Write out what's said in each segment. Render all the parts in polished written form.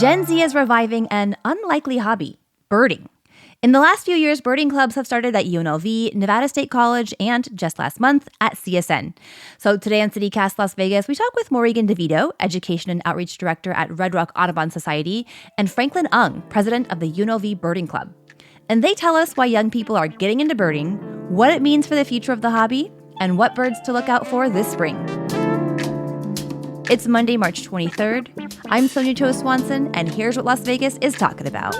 Gen Z is reviving an unlikely hobby, birding. In the last few years, birding clubs have started at UNLV, Nevada State College, and just last month at CSN. So today on CityCast Las Vegas, we talk with Morrigan DeVito, Education and Outreach Director at Red Rock Audubon Society, and Franklin Ung, President of the UNLV Birding Club. And they tell us why young people are getting into birding, what it means for the future of the hobby, and what birds to look out for this spring. It's Monday, March 23rd. I'm Sonia Cho Swanson, and here's what Las Vegas is talking about.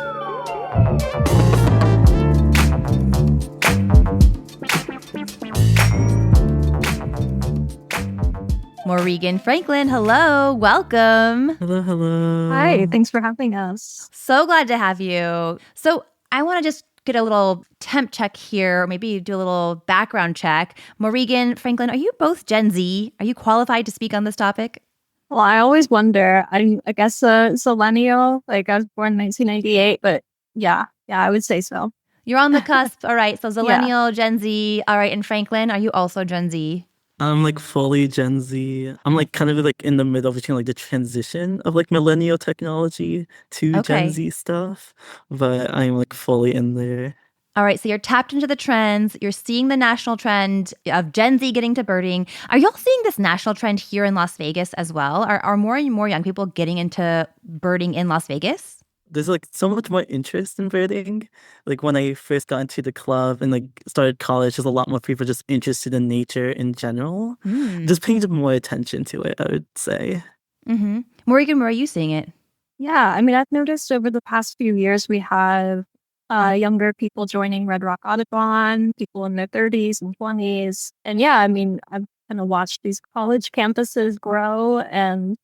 Morrigan Franklin, hello, welcome. Hello. Hi, thanks for having us. So glad to have you. So I want to just get a little temp check here, or maybe do a little background check. Morrigan, Franklin, are you both Gen Z? Are you qualified to speak on this topic? Well, I always wonder. I guess millennial. Like I was born in 1998, but yeah, I would say so. You're on the cusp. All right. So Yeah. Zillennial, Gen Z. All right. And Franklin, are you also Gen Z? I'm like fully Gen Z. I'm like kind of like in the middle between like the transition of like millennial technology to Okay. Gen Z stuff, but I'm like fully in there. All right. So you're tapped into the trends. You're seeing the national trend of Gen Z getting to birding. Are y'all seeing this national trend here in Las Vegas as well? Are more and more young people getting into birding in Las Vegas? There's like so much more interest in birding. Like when I first got into the club and like started college, there's a lot more people just interested in nature in general. Just paying more attention to it, I would say. Mm-hmm. Morrigan, where are you seeing it? Yeah, I mean, I've noticed over the past few years we have younger people joining Red Rock Audubon, people in their 30s and 20s. And yeah, I mean, I've kind of watched these college campuses grow, and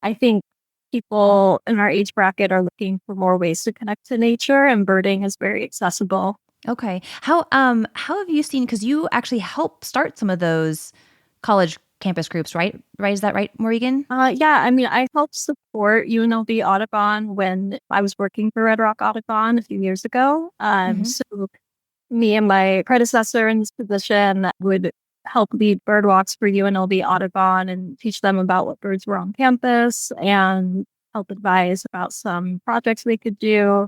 I think people in our age bracket are looking for more ways to connect to nature, and birding is very accessible. Okay. How have you seen, because you actually helped start some of those college campus groups, right? Right? Is that right, Morrigan? Yeah, I mean, I helped support UNLV Audubon when I was working for Red Rock Audubon a few years ago. So me and my predecessor in this position would help lead bird walks for UNLV Audubon and teach them about what birds were on campus and help advise about some projects they could do.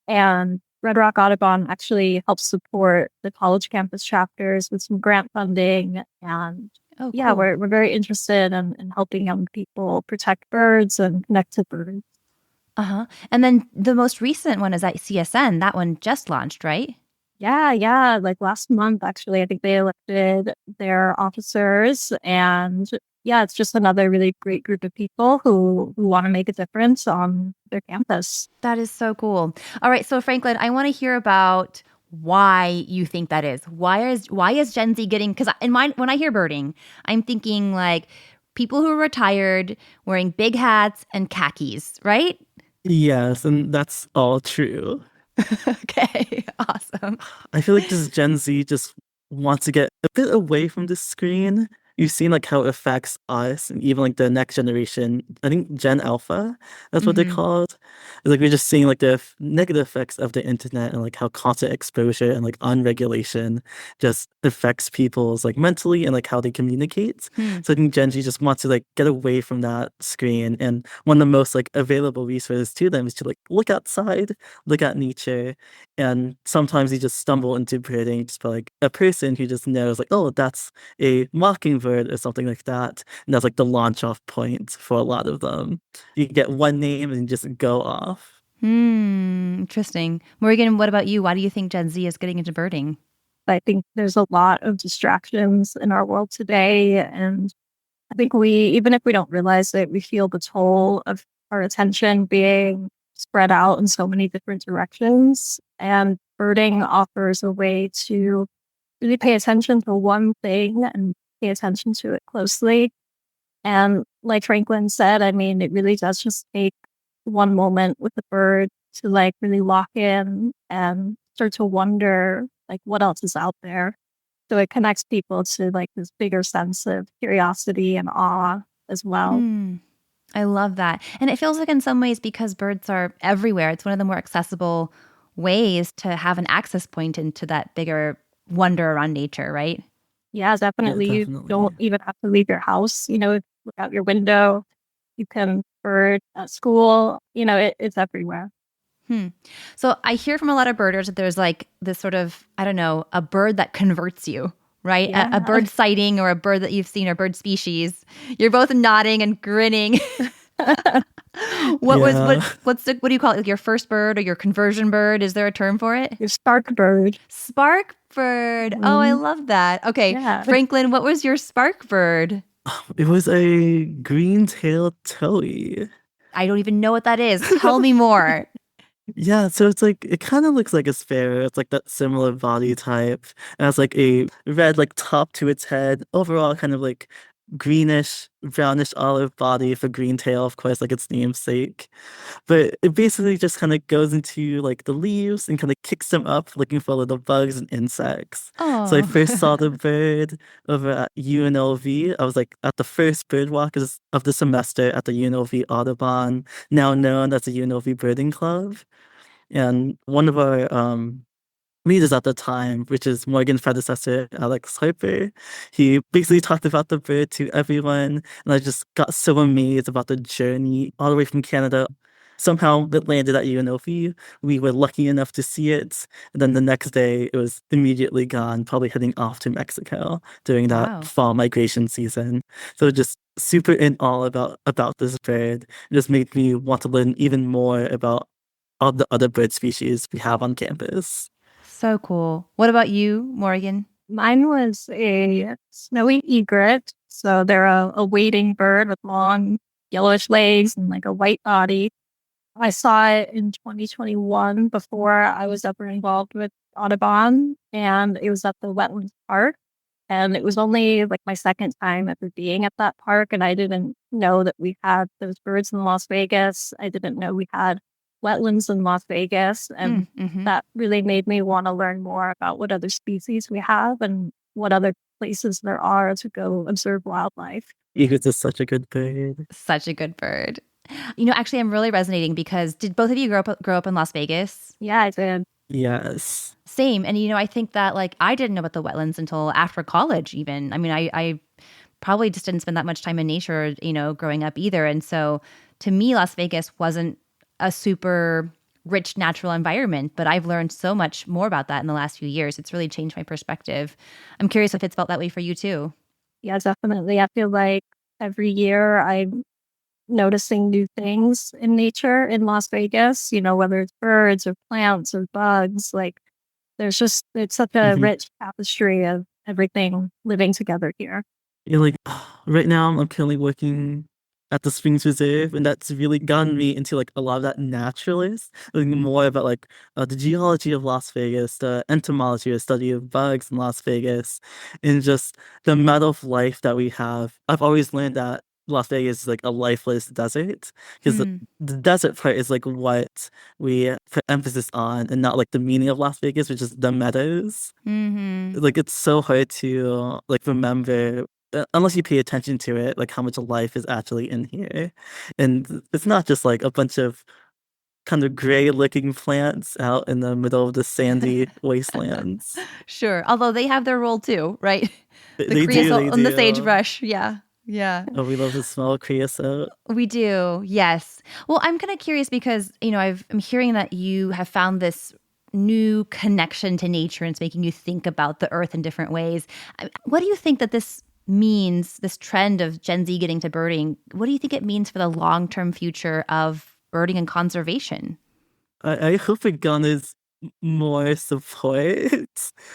And Red Rock Audubon actually helps support the college campus chapters with some grant funding. And Oh, yeah, cool. we're very interested in helping young people protect birds and connect to birds. Uh-huh. And then the most recent one is at CSN. That one just launched, right? Yeah. Like last month, actually, I think they elected their officers. And yeah, it's just another really great group of people who want to make a difference on their campus. That is so cool. All right, so Franklin, I want to hear about why you think that is. Why is Gen Z getting, because when I hear birding, I'm thinking like people who are retired wearing big hats and khakis, right? Yes, and that's all true. Okay, awesome. I feel like this Gen Z just wants to get a bit away from the screen. You've seen like how it affects us and even like the next generation. I think Gen Alpha, that's what they're called. It's like we're just seeing like the negative effects of the internet and like how constant exposure and like unregulation just affects people's like mentally and like how they communicate. So I think Gen Z just wants to like get away from that screen. And one of the most like available resources to them is to like look outside, look at nature, and sometimes you just stumble into birding just by like a person who just knows like, oh, that's a mockingbird or something like that. And that's like the launch off point for a lot of them. You get one name and just go off. Interesting. Morgan, what about you? Why do you think Gen Z is getting into birding? I think there's a lot of distractions in our world today. And I think even if we don't realize it, we feel the toll of our attention being spread out in so many different directions. And birding offers a way to really pay attention to one thing and pay attention to it closely. And like Franklin said, I mean, it really does just take one moment with the bird to like really lock in and start to wonder like what else is out there. So it connects people to like this bigger sense of curiosity and awe as well. I love that. And it feels like in some ways, because birds are everywhere, it's one of the more accessible ways to have an access point into that bigger wonder around nature, right? Yeah, Yeah, definitely. You definitely. don't even have to leave your house. You know, look out your window. You can bird at school. It's everywhere. Hmm. So I hear from a lot of birders that there's like this sort of, I don't know, a bird that converts you, right? A Yeah. bird sighting or a bird that you've seen or bird species. You're both nodding and grinning. Yeah. What do you call it? Like your first bird or your conversion bird? Is there a term for it? Your spark bird. Spark bird. Oh, I Mhm. love that. Okay, Yeah. Franklin, what was your spark bird? It was a green-tailed towhee. I don't even know what that is. Tell me more. Yeah, so it's like it kind of looks like a sparrow. It's like that similar body type. It has like a red like top to its head. Overall, kind of like greenish, brownish olive body for green tail, of course, like its namesake. But it basically just kind of goes into like the leaves and kind of kicks them up, looking for little bugs and insects. So I Oh, first saw the bird over at UNLV. I was like at the first bird walk of the semester at the UNLV Audubon, now known as the UNLV Birding Club. And one of our leaders at the time, which is Morgan's predecessor, Alex Harper, he basically talked about the bird to everyone. And I just got so amazed about the journey all the way from Canada. Somehow it landed at UNLV. We were lucky enough to see it. And then the next day it was immediately gone, probably heading off to Mexico during that wow. fall migration season. So just super in awe about this bird. It just made me want to learn even more about all the other bird species we have on campus. So cool. What about you, Morgan? Mine was a snowy egret. So they're a wading bird with long yellowish legs and like a white body. I saw it in 2021 before I was ever involved with Audubon, and it was at the Wetlands Park. And it was only like my second time ever being at that park, and I didn't know that we had those birds in Las Vegas. I didn't know we had wetlands in Las Vegas, and Mm-hmm. that really made me want to learn more about what other species we have and what other places there are to go observe wildlife. Eagles is such a good bird. Such a good bird. Actually, I'm really resonating because did both of you grow up in Las Vegas? Yeah, I did. Yes. Same. And I think that like I didn't know about the wetlands until after college even. I mean, I probably just didn't spend that much time in nature, growing up either. And so to me, Las Vegas wasn't a super rich natural environment, but I've learned so much more about that in the last few years. It's really changed my perspective. I'm curious if it's felt that way for you too. Yeah, definitely. I feel like every year I'm noticing new things in nature in Las Vegas, whether it's birds or plants or bugs. Like it's such a hmm rich tapestry of everything living together here. Yeah, like right now I'm currently working at the Springs Reserve, and that's really gotten me into like a lot of that naturalist, learning more about like the geology of Las Vegas, the entomology, the study of bugs in Las Vegas, and just the amount of life that we have. I've always learned that Las Vegas is like a lifeless desert because Mm, the desert part is like what we put emphasis on, and not like the meaning of Las Vegas, which is the meadows. mm-hmm. Like it's so hard to like remember unless you pay attention to it, like how much life is actually in here. And it's not just like a bunch of kind of gray looking plants out in the middle of the sandy wastelands. Sure. Although they have their role too, right? The They do, creosote they and the do. sagebrush. Yeah. Yeah. Oh, we love the smell of creosote. We do. Yes. Well, I'm kind of curious because, I'm hearing that you have found this new connection to nature and it's making you think about the earth in different ways. What do you think that this means, this trend of Gen Z getting to birding? What do you think it means for the long-term future of birding and conservation? I hope it garners more support.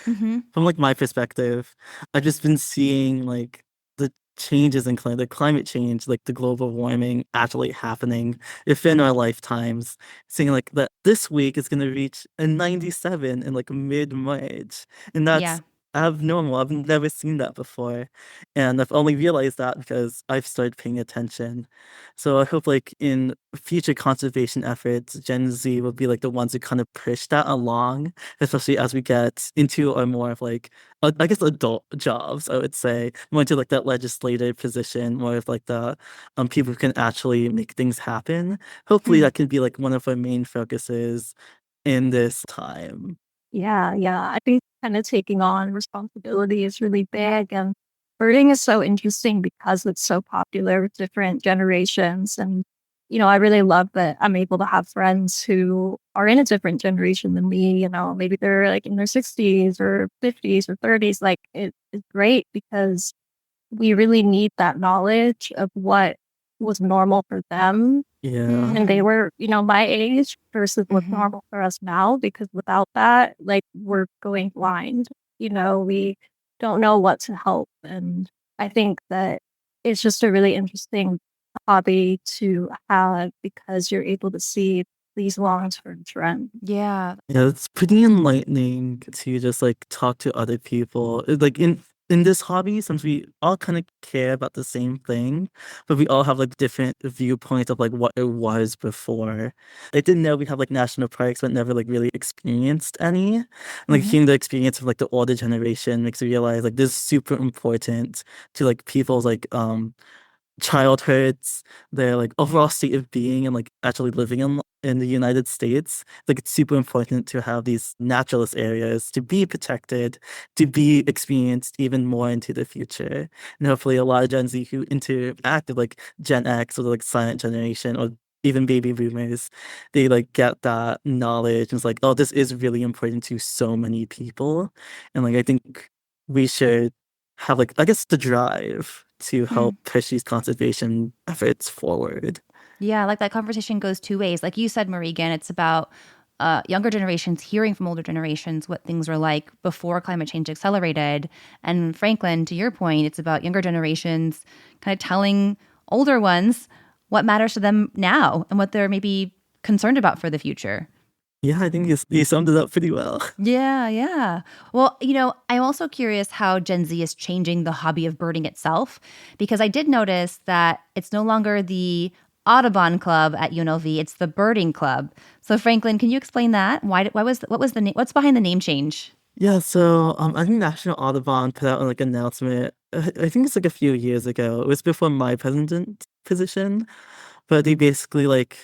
Mm-hmm. From like my perspective, I've just been seeing like the changes in the climate change, like the global warming actually happening within our lifetimes. Seeing like that this week is gonna reach a 97 in like mid-March. And Yeah. that's abnormal. I've never seen that before. And I've only realized that because I've started paying attention. So I hope like in future conservation efforts, Gen Z will be like the ones who kind of push that along, especially as we get into a more of like I guess adult jobs, I would say, more into like that legislative position, more of like the people who can actually make things happen. Hopefully Hmm. that can be like one of our main focuses in this time. Yeah, yeah. I think kind of taking on responsibility is really big. And birding is so interesting because it's so popular with different generations. And I really love that I'm able to have friends who are in a different generation than me. Maybe they're like in their 60s or 50s or 30s. Like it's great because we really need that knowledge of what was normal for them. Yeah. And they were, my age versus what's normal for us now, because without that, like we're going blind. We don't know what to help. And I think that it's just a really interesting hobby to have because you're able to see these long-term trends. Yeah. Yeah, it's pretty enlightening to just like talk to other people. Like in this hobby, since we all kind of care about the same thing, but we all have like different viewpoints of like what it was before. I didn't know we have like national parks, but never like really experienced any. And like hearing the experience of like the older generation makes me realize like this is super important to like people's like childhoods, their like overall state of being and like actually living in the United States. Like it's super important to have these naturalist areas to be protected, to be experienced even more into the future. And hopefully a lot of Gen Z who interact with like Gen X or the like silent generation or even baby boomers, they like get that knowledge and it's like, oh, this is really important to so many people. And like I think we should have like I guess the drive to help push these conservation efforts forward. Yeah, like that conversation goes two ways. Like you said, Marigan, it's about younger generations hearing from older generations what things were like before climate change accelerated. And Franklin, to your point, it's about younger generations kind of telling older ones what matters to them now and what they're maybe concerned about for the future. Yeah, I think you summed it up pretty well. Yeah. Well, I'm also curious how Gen Z is changing the hobby of birding itself, because I did notice that it's no longer the Audubon Club at UNLV, it's the Birding Club. So Franklin, can you explain that? What was the name? What's behind the name change? Yeah, so I think National Audubon put out like an announcement. I think it's like a few years ago. It was before my president position, but they basically like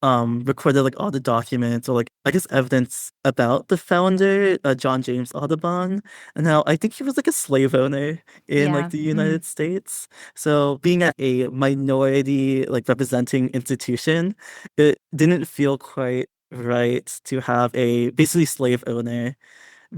recorded like all the documents or like I guess evidence about the founder, John James Audubon, and how I think he was like a slave owner in like Yeah. the United States. So being at a minority like representing institution, it didn't feel quite right to have a basically slave owner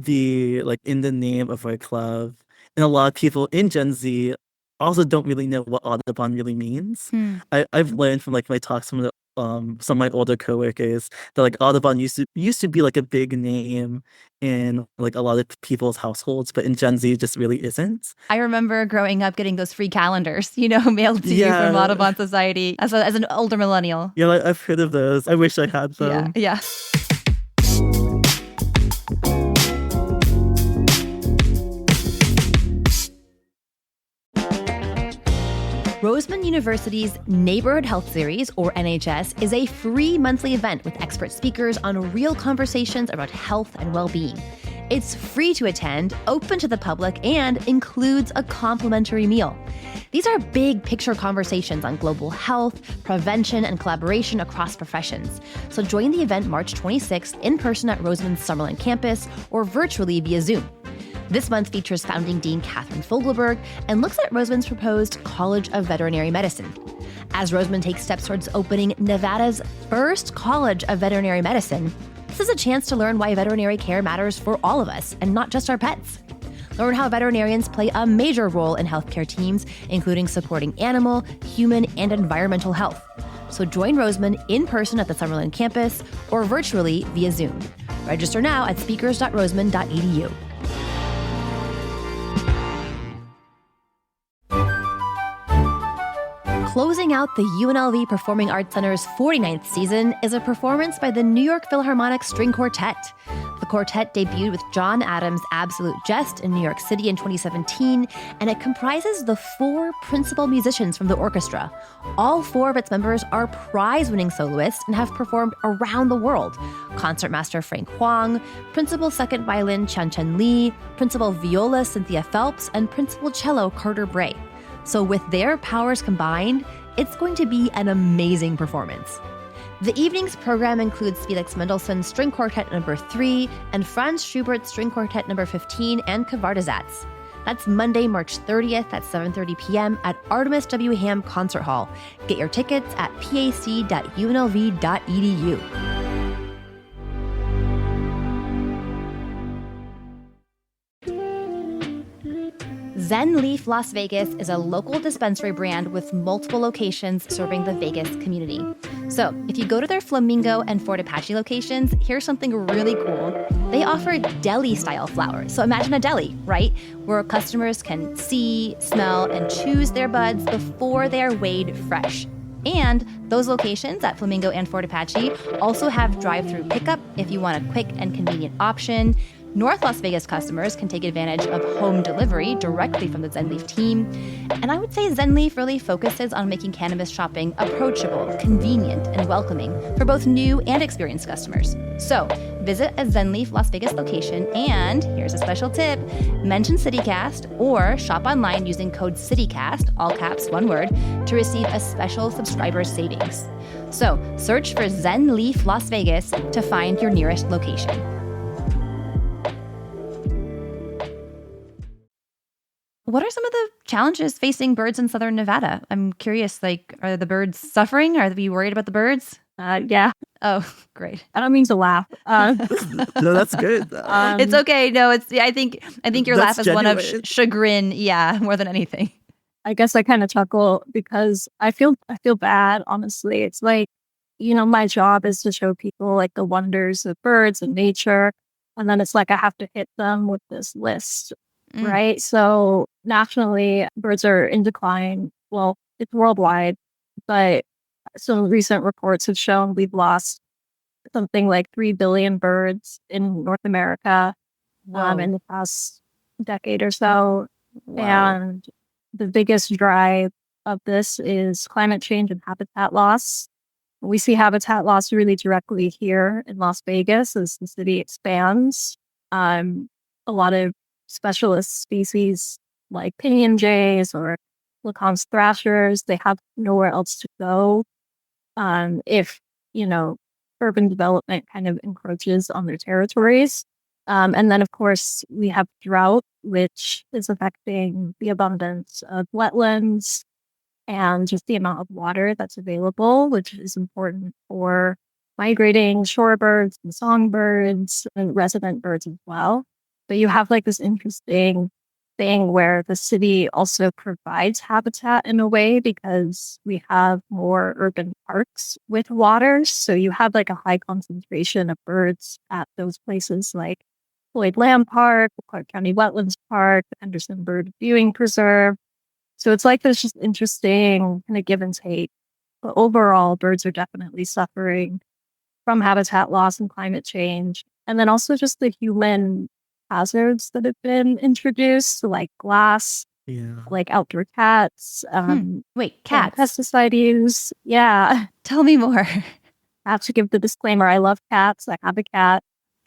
be like in the name of our club. And a lot of people in Gen Z also don't really know what Audubon really means. I've learned from like my talks from some of my older coworkers that like Audubon used to be like a big name in like a lot of people's households, but in Gen Z it just really isn't. I remember growing up getting those free calendars, mailed to you from Audubon Society as an older millennial. Yeah, like, I've heard of those. I wish I had them. Yeah. Roseman University's Neighborhood Health Series, or NHS, is a free monthly event with expert speakers on real conversations about health and well-being. It's free to attend, open to the public, and includes a complimentary meal. These are big picture conversations on global health, prevention, and collaboration across professions. So join the event March 26th in person at Roseman's Summerlin campus or virtually via Zoom. This month features founding dean Catherine Fogelberg and looks at Roseman's proposed College of Veterinary Medicine. As Roseman takes steps towards opening Nevada's first College of Veterinary Medicine, this is a chance to learn why veterinary care matters for all of us and not just our pets. Learn how veterinarians play a major role in healthcare teams, including supporting animal, human, and environmental health. So join Roseman in person at the Summerlin campus or virtually via Zoom. Register now at speakers.roseman.edu. Closing out the UNLV Performing Arts Center's 49th season is a performance by the New York Philharmonic String Quartet. The quartet debuted with John Adams' Absolute Jest in New York City in 2017, and it comprises the 4 principal musicians from the orchestra. All 4 of its members are prize-winning soloists and have performed around the world. Concertmaster Frank Huang, Principal Second Violin Chan Lee, Principal Viola Cynthia Phelps, and Principal Cello Carter Bray. So with their powers combined, it's going to be an amazing performance. The evening's program includes Felix Mendelssohn's String Quartet No. 3 and Franz Schubert's String Quartet No. 15 and Kvardazats. That's Monday, March 30th at 7:30 p.m. at Artemis W. Ham Concert Hall. Get your tickets at pac.unlv.edu. Zen Leaf Las Vegas is a local dispensary brand with multiple locations serving the Vegas community. So if you go to their Flamingo and Fort Apache locations, here's something really cool. They offer deli-style flowers. So imagine a deli, right? Where customers can see, smell, and choose their buds before they are weighed fresh. And those locations at Flamingo and Fort Apache also have drive-through pickup if you want a quick and convenient option. North Las Vegas customers can take advantage of home delivery directly from the ZenLeaf team. And I would say ZenLeaf really focuses on making cannabis shopping approachable, convenient, and welcoming for both new and experienced customers. So visit a ZenLeaf Las Vegas location and, here's a special tip, mention CityCast or shop online using code CityCast, all caps, one word, to receive a special subscriber savings. So search for ZenLeaf Las Vegas to find your nearest location. What are some of the challenges facing birds in southern Nevada? I'm curious, are the birds suffering? Are we worried about the birds? Yeah. Oh, great. I don't mean to laugh. No, that's good. It's okay. No, I think your laugh That's is one of genuine. chagrin. Yeah, more than anything. I guess I kind of chuckle because I feel bad, honestly. It's like, my job is to show people like the wonders of birds and nature. And then it's like I have to hit them with this list, right? So nationally, birds are in decline. Well, it's worldwide, but some recent reports have shown we've lost something like 3 billion birds in North America in the past decade or so. Wow. And the biggest drive of this is climate change and habitat loss. We see habitat loss really directly here in Las Vegas as the city expands. A lot of specialist species like pinyon jays or Lacan's thrashers, they have nowhere else to go if, urban development kind of encroaches on their territories. And then, of course, we have drought, which is affecting the abundance of wetlands and just the amount of water that's available, which is important for migrating shorebirds and songbirds and resident birds as well. But you have like this interesting thing where the city also provides habitat in a way because we have more urban parks with water. So you have like a high concentration of birds at those places like Floyd Lamb Park, Clark County Wetlands Park, Henderson Bird Viewing Preserve. So it's like this just interesting kind of give and take. But overall, birds are definitely suffering from habitat loss and climate change. And then also just the human hazards that have been introduced, like glass, like outdoor cats. Wait, cats? Pesticide use. Yeah. Tell me more. I have to give the disclaimer. I love cats. I have a cat.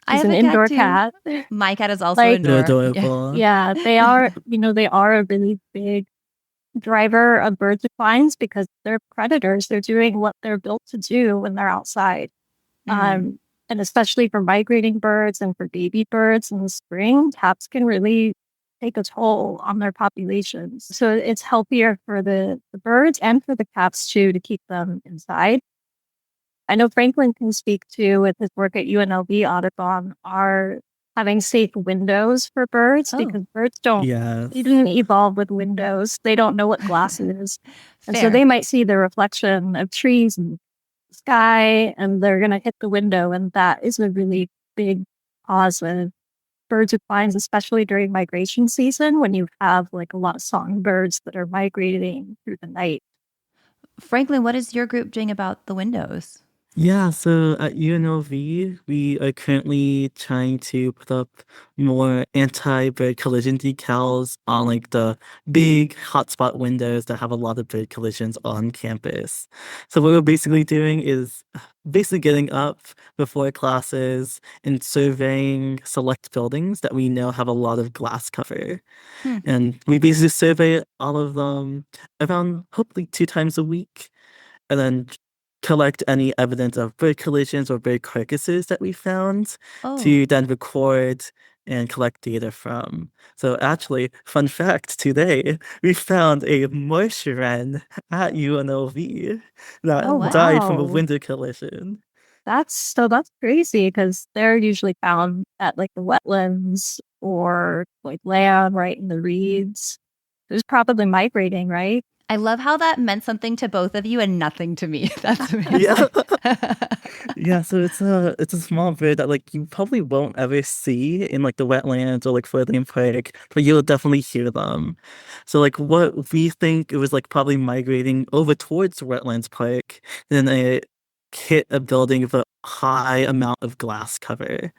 I have an a indoor cat, cat. My cat is also Like- indoor. Adorable. Yeah, they are, they are a really big driver of bird declines because they're predators. They're doing what they're built to do when they're outside. And especially for migrating birds and for baby birds in the spring, cats can really take a toll on their populations. So it's healthier for the birds and for the cats too to keep them inside. I know Franklin can speak to with his work at UNLV Audubon are having safe windows for birds because birds Yes. they didn't evolve with windows. They don't know what glass is. And so Fair. they might see the reflection of trees and sky and they're going to hit the window. And that is a really big cause of bird declines, especially during migration season when you have like a lot of songbirds that are migrating through the night. Franklin, what is your group doing about the windows? Yeah, so at UNLV, we are currently trying to put up more anti-bird collision decals on like the big hotspot windows that have a lot of bird collisions on campus. So what we're basically doing is basically getting up before classes and surveying select buildings that we know have a lot of glass cover. And we basically survey all of them around hopefully 2 times a week and then collect any evidence of bird collisions or bird carcasses that we found Oh, to then record and collect data from. So actually, fun fact today, we found a marsh wren at UNLV Oh, Oh that what? died from a wow. window collision. That's crazy because they're usually found at like the wetlands or like land right in the reeds. It was probably migrating, right? I love how that meant something to both of you and nothing to me. That's Yeah. amazing. Yeah, so it's a small bird that like you probably won't ever see in like the wetlands or like Floodland Park, but you'll definitely hear them. So like what we think it was like probably migrating over towards Wetlands Park, then it hit a building with a high amount of glass cover.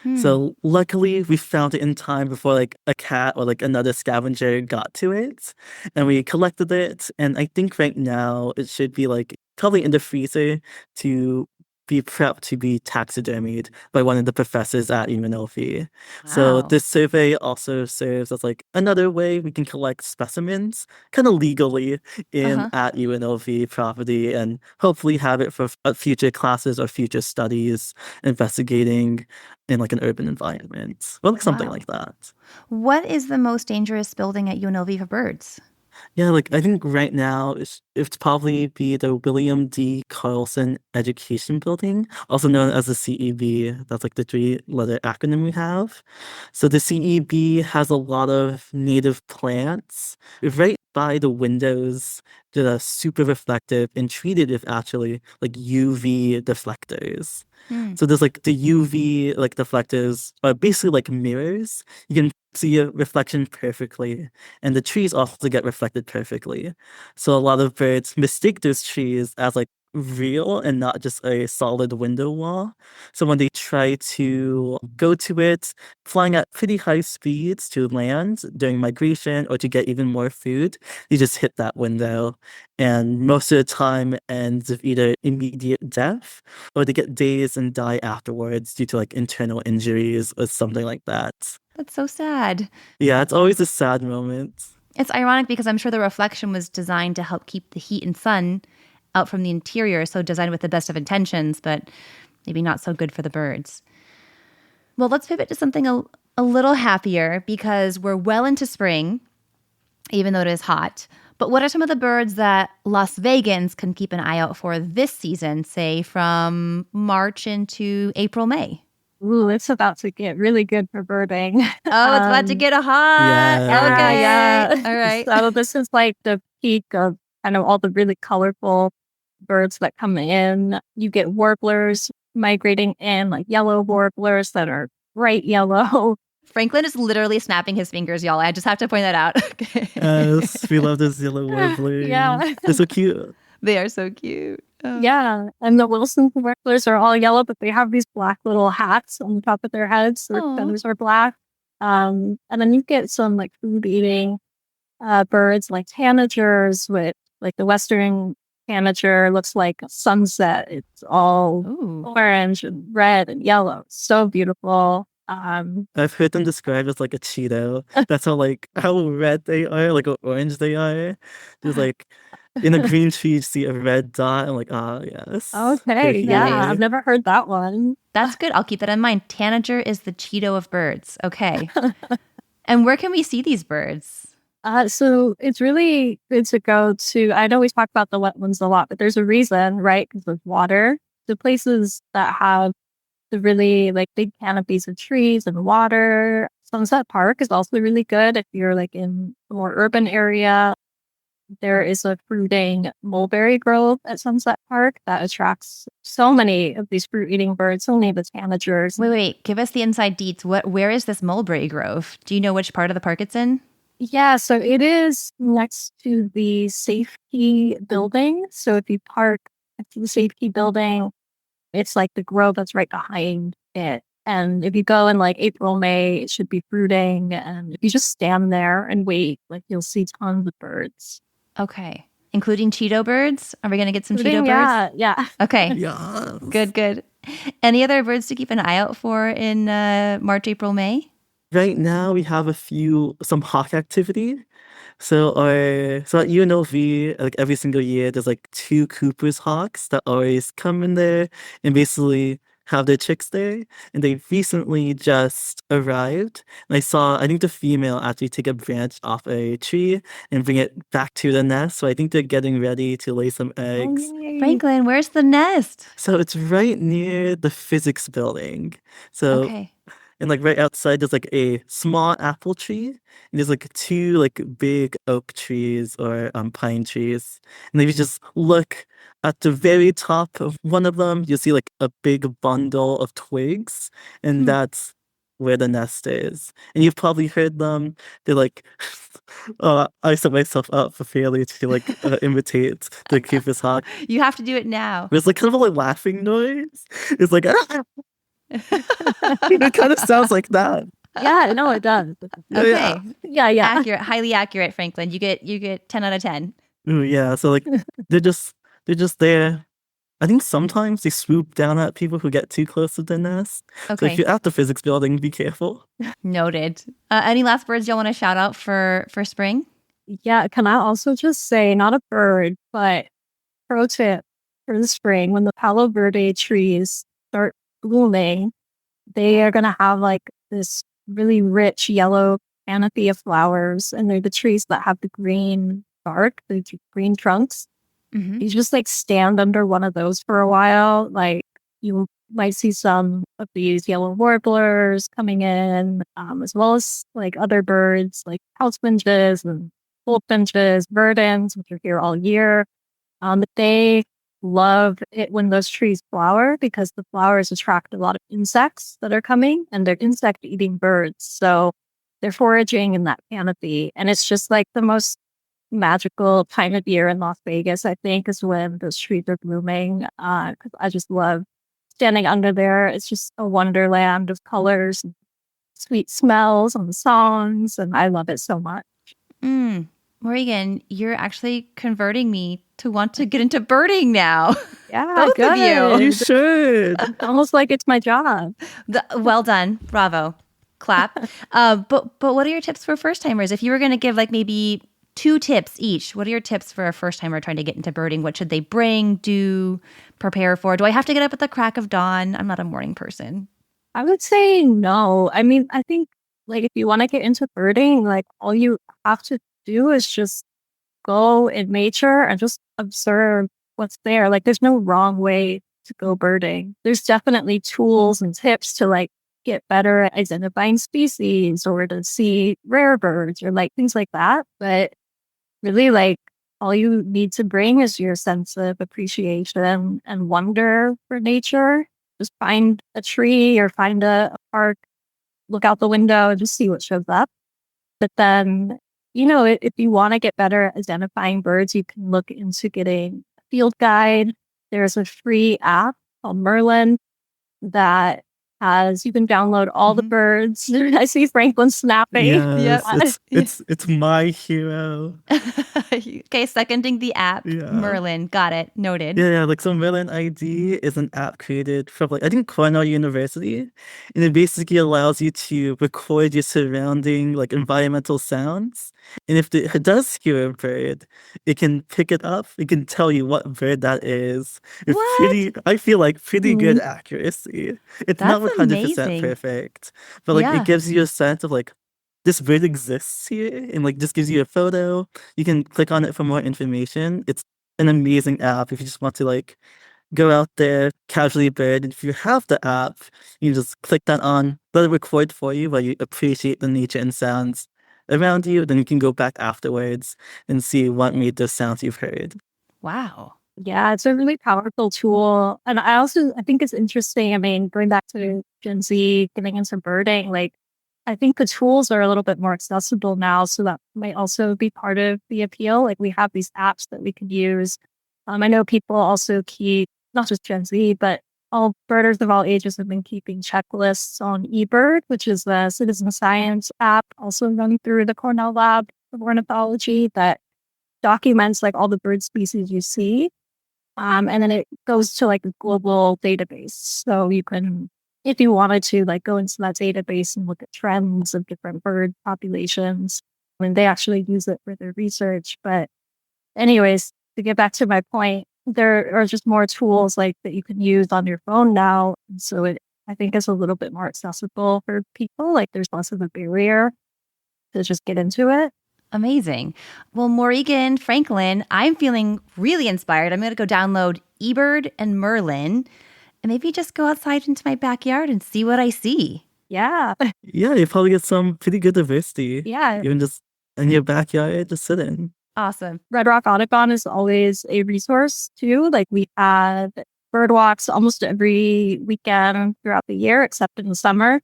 Hmm. So luckily we found it in time before like a cat or like another scavenger got to it and we collected it. And I think right now it should be like probably in the freezer to be prepped to be taxidermied by one of the professors at UNLV. So Wow. this survey also serves as like another way we can collect specimens kind of legally in Uh-huh. at UNLV property and hopefully have it for future classes or future studies investigating in like an urban environment or like something Wow. like that. What is the most dangerous building at UNLV for birds? Yeah, like I think right now it's probably be the William D. Carlson Education Building, also known as the CEB. That's like the three-letter acronym we have. So the CEB has a lot of native plants right by the windows that are super reflective and treated with actually like UV deflectors. Hmm. So there's like the UV like deflectors are basically like mirrors. You can see a reflection perfectly, and the trees also get reflected perfectly. So a lot of birds mistake those trees as like real and not just a solid window wall. So when they try to go to it, flying at pretty high speeds to land during migration or to get even more food, they just hit that window. And most of the time ends with either immediate death or they get dazed and die afterwards due to like internal injuries or something like that. That's so sad. Yeah, it's always a sad moment. It's ironic because I'm sure the reflection was designed to help keep the heat and sun out from the interior, so designed with the best of intentions, but maybe not so good for the birds. Well, let's pivot to something a little happier because we're well into spring, even though it is hot. But what are some of the birds that Las Vegans can keep an eye out for this season, say from March into April, May? Ooh, it's about to get really good for birding. Oh, it's about to get hot. Yeah. Okay. Yeah. All right. So this is like the peak of kind of all the really colorful birds that come in. You get warblers migrating in, like yellow warblers that are bright yellow. Franklin is literally snapping his fingers, y'all. I just have to point that out. Okay. Yes, we love those yellow Yeah. warblers. They're so cute. They are so cute. Oh. Yeah. And the Wilson warblers are all yellow, but they have these black little hats on the top of their heads. Their Aw. feathers are black. And then you get some like food eating birds like tanagers with like the western tanager looks like a sunset. It's all Ooh. orange and red and yellow. So beautiful. I've heard them described as like a Cheeto. That's how red they are, like how orange they are. There's like in a green tree you see a red dot. I'm like, ah, yes. They're Okay. Yeah. Nice. I've here. never heard that one. That's good. I'll keep that in mind. Tanager is the Cheeto of birds. Okay. And where can we see these birds? So it's really good to go to. I know we talk about the wetlands a lot, but there's a reason, right? Because of water. The places that have the really like big canopies of trees and water. Sunset Park is also really good if you're like in a more urban area. There is a fruiting mulberry grove at Sunset Park that attracts so many of these fruit eating birds, so many of the tanagers. Wait. Give us the inside deets. Where is this mulberry grove? Do you know which part of the park it's in? Yeah, so it is next to the safety building. So if you park next to the safety building, it's like the grove that's right behind it. And if you go in like April, May, it should be fruiting. And if you just stand there and wait, like you'll see tons of birds. Okay. Including Cheeto birds? Are we going to get some Cheeto Fruiting, birds? yeah. Okay. Yes. Good. Any other birds to keep an eye out for in March, April, May? Right now we have some hawk activity. So at UNLV, like every single year, there's like two Cooper's hawks that always come in there and basically have their chicks there, and they recently just arrived. And I think the female actually take a branch off a tree and bring it back to the nest. So I think they're getting ready to lay some Oh, eggs. yay. Franklin, where's the nest? So it's right near the physics building. So Okay. and like right outside there's like a small apple tree, and there's like two like big oak trees or pine trees. And if you just look at the very top of one of them, you'll see like a big bundle of twigs, and Hmm. that's where the nest is. And you've probably heard them. They're like, I set myself up for failure to like imitate the Cupid's hawk. You have to do it now. It's like kind of a like laughing noise. It's like it kind of sounds like that. Yeah, no, it does. Okay. Yeah. Accurate, highly accurate, Franklin. You get 10 out of 10. Ooh, yeah. So like they're just there. I think sometimes they swoop down at people who get too close to the nest. So if Okay. you're at the physics building, be careful. Noted. Any last birds y'all want to shout out for spring? Yeah, can I also just say, not a bird, but pro tip for the spring, when the Palo Verde trees start blooming, they are going to have like this really rich yellow canopy of flowers. And they're the trees that have the green bark, the green trunks. Mm-hmm. You just like stand under one of those for a while. Like you might see some of these yellow warblers coming in, as well as like other birds like house finches and goldfinches, verdins, which are here all year. But they love it when those trees flower because the flowers attract a lot of insects that are coming, and they're insect eating birds. So they're foraging in that canopy. And it's just like the most magical time of year in Las Vegas, I think, is when those trees are blooming. Because I just love standing under there. It's just a wonderland of colors, and sweet smells, and songs, and I love it so much. Morgan, you're actually converting me to want to get into birding now. Yeah, Both good. of you. You should. Almost like it's my job. Well done. Bravo. Clap. But what are your tips for first timers? If you were going to give like maybe 2 tips each, what are your tips for a first timer trying to get into birding? What should they bring, do, prepare for? Do I have to get up at the crack of dawn? I'm not a morning person. I would say no. I mean, I think like if you want to get into birding, like all you have to do is just go in nature and just observe what's there. Like there's no wrong way to go birding. There's definitely tools and tips to like get better at identifying species or to see rare birds or like things like that. But really, like all you need to bring is your sense of appreciation and wonder for nature. Just find a tree or find a park, look out the window and just see what shows up. But then, if you want to get better at identifying birds, you can look into getting a field guide. There's a free app called Merlin that you can download all the birds. I see Franklin snapping. Yes, it's my hero. Okay, seconding the app. Yeah. Merlin. Got it. Noted. Yeah, like so Merlin ID is an app created from like I think Cornell University, and it basically allows you to record your surrounding like environmental sounds. And if it does hear a bird, it can pick it up. It can tell you what bird that is. It's What? I feel like pretty good accuracy. It's not That's 100% amazing. perfect, but like Yeah. it gives you a sense of like this bird exists here, and like just gives you a photo. You can click on it for more information. It's an amazing app if you just want to like go out there, casually bird. And if you have the app, you just click that on, let it record for you while you appreciate the nature and sounds around you. Then you can go back afterwards and see what made the sounds you've heard. Wow. Yeah, it's a really powerful tool. And I think it's interesting. I mean, going back to Gen Z, getting into birding, like, I think the tools are a little bit more accessible now. So that might also be part of the appeal. Like, we have these apps that we could use. I know people also keep, not just Gen Z, but all birders of all ages have been keeping checklists on eBird, which is the citizen science app, also run through the Cornell Lab of Ornithology, that documents like all the bird species you see. And then it goes to like a global database. So you can, if you wanted to, like go into that database and look at trends of different bird populations. I mean, they actually use it for their research. But anyways, to get back to my point, there are just more tools like that you can use on your phone now. And so it, I think, is a little bit more accessible for people. Like there's less of a barrier to just get into it. Amazing. Well, Morrigan Franklin, I'm feeling really inspired. I'm going to go download eBird and Merlin and maybe just go outside into my backyard and see what I see. Yeah. Yeah, you probably get some pretty good diversity. Yeah. Even just in your backyard, just sitting. Awesome. Red Rock Audubon is always a resource too. Like we have bird walks almost every weekend throughout the year, except in the summer.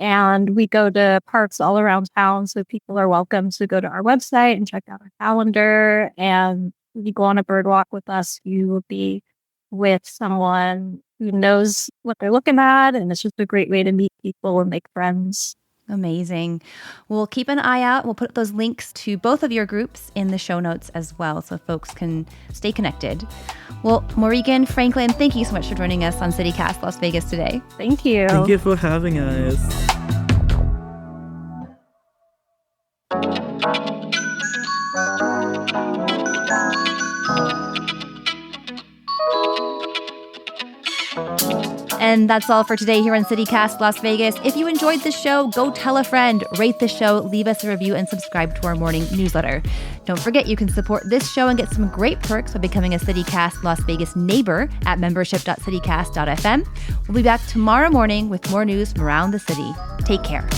And we go to parks all around town. So people are welcome to go to our website and check out our calendar. And if you go on a bird walk with us, you will be with someone who knows what they're looking at. And it's just a great way to meet people and make friends. Amazing. We'll keep an eye out. We'll put those links to both of your groups in the show notes as well so folks can stay connected. Well, Morrigan Franklin, thank you so much for joining us on CityCast Las Vegas today. Thank you. Thank you for having us. And that's all for today here on CityCast Las Vegas. If you enjoyed the show, go tell a friend, rate the show, leave us a review, and subscribe to our morning newsletter. Don't forget you can support this show and get some great perks by becoming a CityCast Las Vegas neighbor at membership.citycast.fm. We'll be back tomorrow morning with more news from around the city. Take care.